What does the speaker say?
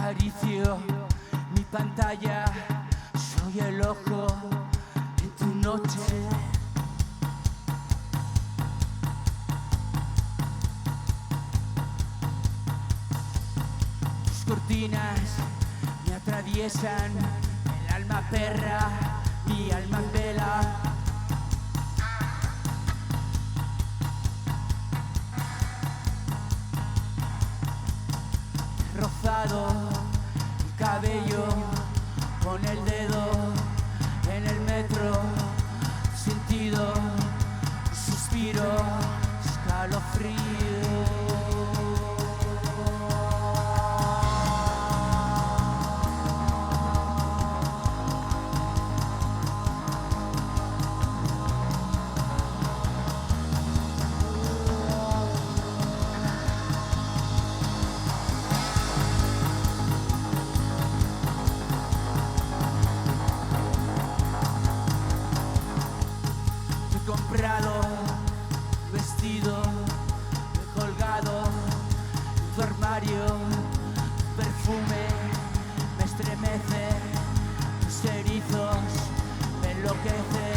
Acaricio mi pantalla, soy el ojo en tu noche. Tus cortinas me atraviesan, el alma perra, mi alma en vela. Rozado el cabello con el dedo en el metro, sentido, suspiro, escalofrío. Comprado, vestido, colgado en tu armario, perfume me estremece, tus erizos me enloquecen.